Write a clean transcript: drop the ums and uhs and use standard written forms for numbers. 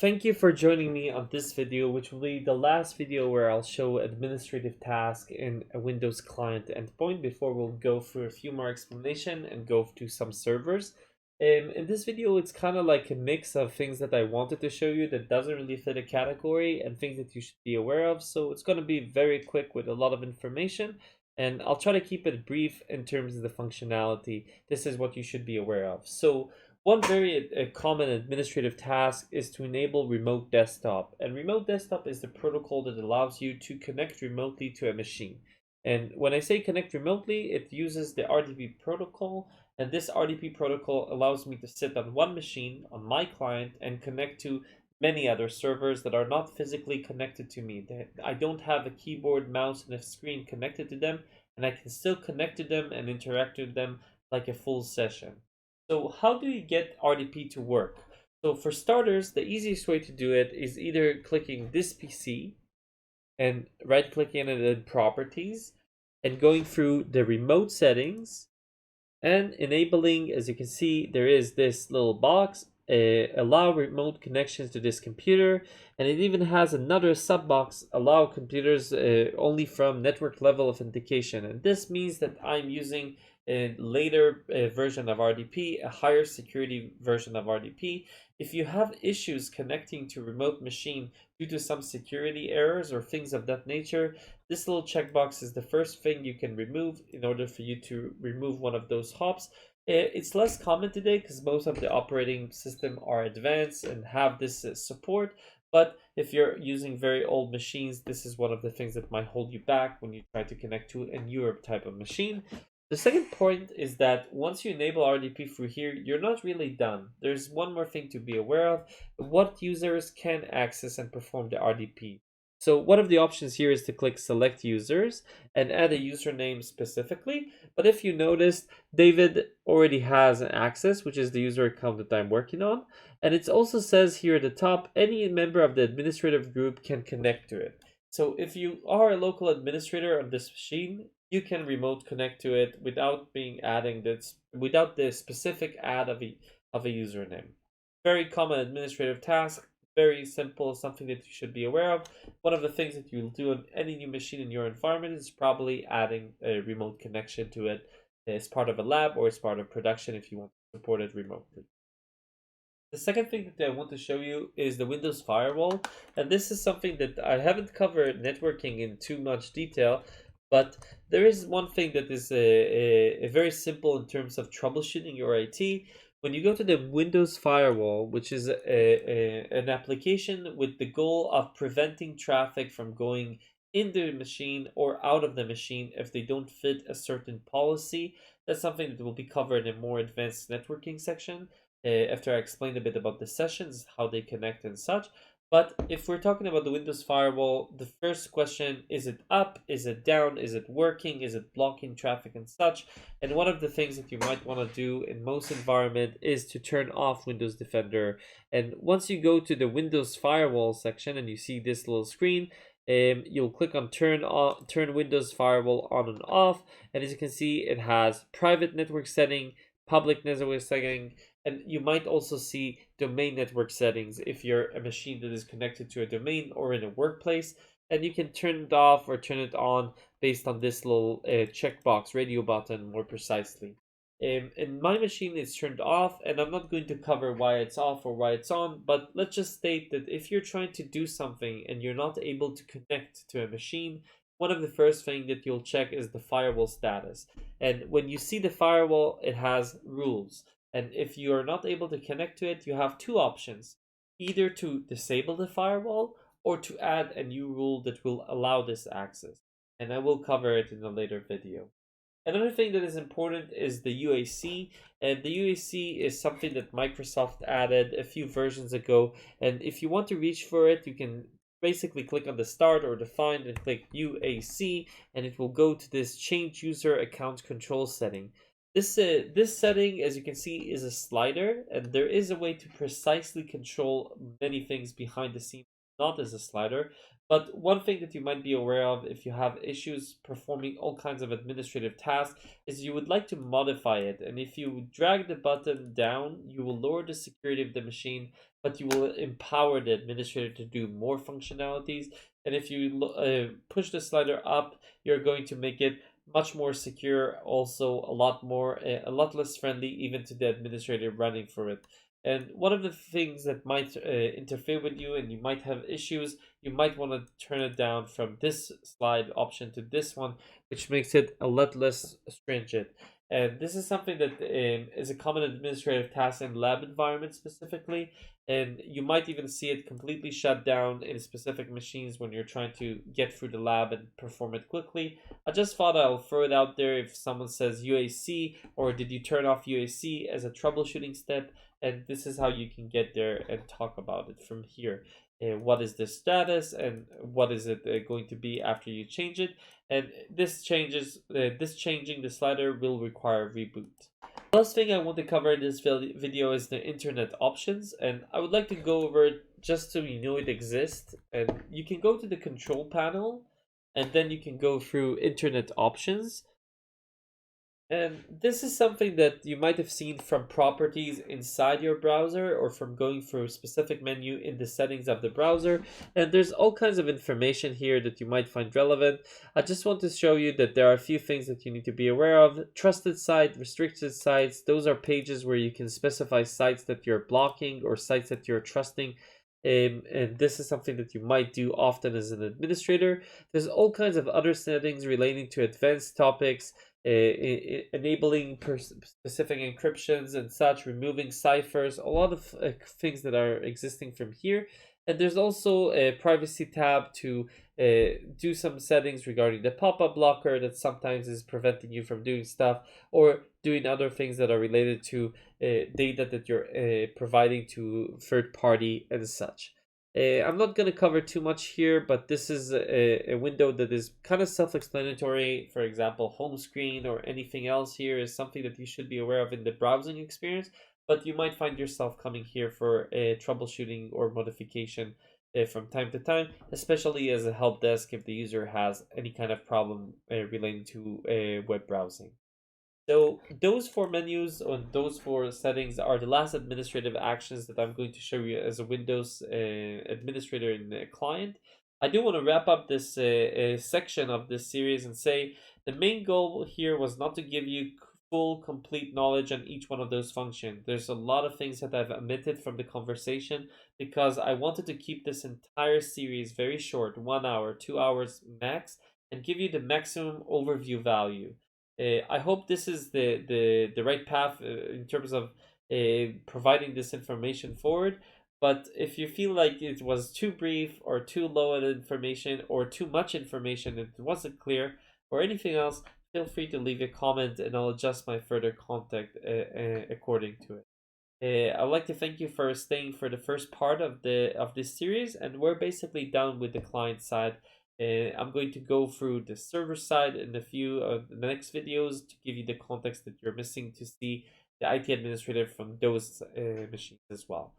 thank you for joining me on this video, which will be the last video where I'll show administrative task in a Windows client endpoint before we'll go through a few more explanation and go to some servers. In this video, it's kind of like a mix of things that I wanted to show you that doesn't really fit a category and things that you should be aware of. So it's going to be very quick with a lot of information, and I'll try to keep it brief in terms of the functionality. This is what you should be aware of. So one very common administrative task is to enable remote desktop. And remote desktop is the protocol that allows you to connect remotely to a machine. And when I say connect remotely, it uses the RDP protocol. And this RDP protocol allows me to sit on one machine on my client and connect to many other servers that are not physically connected to me. I don't have a keyboard, mouse, and a screen connected to them, and I can still connect to them and interact with them like a full session. So how do you get RDP to work? So for starters, the easiest way to do it is either clicking this PC and right-clicking it in Properties and going through the remote settings and enabling, as you can see, there is this little box, allow remote connections to this computer, and it even has another sub box, allow computers only from network level authentication. And this means that I'm using a later version of RDP, a higher security version of RDP. If you have issues connecting to remote machine due to some security errors or things of that nature, this little checkbox is the first thing you can remove in order for you to remove one of those hops. It's less common today because most of the operating system are advanced and have this support. But if you're using very old machines, this is one of the things that might hold you back when you try to connect to a newer type of machine. The second point is that once you enable RDP through here, you're not really done. There's one more thing to be aware of: what users can access and perform the RDP. So one of the options here is to click select users and add a username specifically. But if you noticed, David already has an access, which is the user account that I'm working on. And it also says here at the top, any member of the administrative group can connect to it. So if you are a local administrator on this machine, you can remote connect to it without without the specific add of a username. Very common administrative task, very simple, something that you should be aware of. One of the things that you'll do on any new machine in your environment is probably adding a remote connection to it as part of a lab or as part of production if you want to support it remotely. The second thing that I want to show you is the Windows Firewall, and this is something that I haven't covered networking in too much detail, but there is one thing that is a very simple in terms of troubleshooting your IT. When you go to the Windows Firewall, which is an application with the goal of preventing traffic from going in the machine or out of the machine if they don't fit a certain policy, that's something that will be covered in a more advanced networking section after I explained a bit about the sessions, how they connect and such. But if we're talking about the Windows Firewall, the first question, is it up? Is it down? Is it working? Is it blocking traffic and such? And one of the things that you might want to do in most environment is to turn off Windows Defender. And once you go to the Windows Firewall section and you see this little screen, you'll click on turn Windows Firewall on and off. And as you can see, it has private network setting, public network setting, and you might also see domain network settings if you're a machine that is connected to a domain or in a workplace. And you can turn it off or turn it on based on this little checkbox radio button more precisely. In my machine, it's turned off, and I'm not going to cover why it's off or why it's on, but let's just state that if you're trying to do something and you're not able to connect to a machine, one of the first things that you'll check is the firewall status. And when you see the firewall, it has rules. And if you are not able to connect to it, you have two options: either to disable the firewall or to add a new rule that will allow this access. And I will cover it in a later video. Another thing that is important is the UAC, and the UAC is something that Microsoft added a few versions ago. And if you want to reach for it, you can basically click on the start or the find and click UAC, and it will go to this change user account control setting. This setting, as you can see, is a slider, and there is a way to precisely control many things behind the scenes, not as a slider. But one thing that you might be aware of if you have issues performing all kinds of administrative tasks is you would like to modify it. And if you drag the button down, you will lower the security of the machine but you will empower the administrator to do more functionalities. And if you push the slider up, you're going to make it much more secure, also a lot less friendly even to the administrator running for it. And one of the things that might interfere with you and you might have issues, you might want to turn it down from this slide option to this one, which makes it a lot less stringent. And this is something that is a common administrative task in lab environments specifically. And you might even see it completely shut down in specific machines when you're trying to get through the lab and perform it quickly. I just thought I'll throw it out there if someone says UAC or did you turn off UAC as a troubleshooting step. And this is how you can get there and talk about it from here. What is the status and what is it going to be after you change it? And this changing the slider will require reboot. The last thing I want to cover in this video is the internet options, and I would like to go over it just so you know it exists. And you can go to the control panel, and then you can go through internet options. And this is something that you might have seen from properties inside your browser or from going through a specific menu in the settings of the browser. And there's all kinds of information here that you might find relevant. I just want to show you that there are a few things that you need to be aware of. Trusted site, restricted sites, those are pages where you can specify sites that you're blocking or sites that you're trusting. And this is something that you might do often as an administrator. There's all kinds of other settings relating to advanced topics, enabling specific encryptions and such, removing ciphers, a lot of things that are existing from here. And there's also a privacy tab to do some settings regarding the pop-up blocker that sometimes is preventing you from doing stuff or doing other things that are related to data that you're providing to third party and such. I'm not going to cover too much here, but this is a window that is kind of self-explanatory. For example, home screen or anything else here is something that you should be aware of in the browsing experience, but you might find yourself coming here for a troubleshooting or modification from time to time, especially as a help desk if the user has any kind of problem relating to web browsing. So those four menus or those four settings are the last administrative actions that I'm going to show you as a Windows administrator in the client. I do want to wrap up this section of this series and say the main goal here was not to give you full, complete knowledge on each one of those functions. There's a lot of things that I've omitted from the conversation because I wanted to keep this entire series very short, 1 hour, 2 hours max, and give you the maximum overview value. I hope this is the right path in terms of providing this information forward. But if you feel like it was too brief or too low in information or too much information, it wasn't clear or anything else, feel free to leave a comment and I'll adjust my further contact according to it. I'd like to thank you for staying for the first part of this series, and we're basically done with the client side. I'm going to go through the server side in a few of the next videos to give you the context that you're missing to see the IT administrator from those machines as well.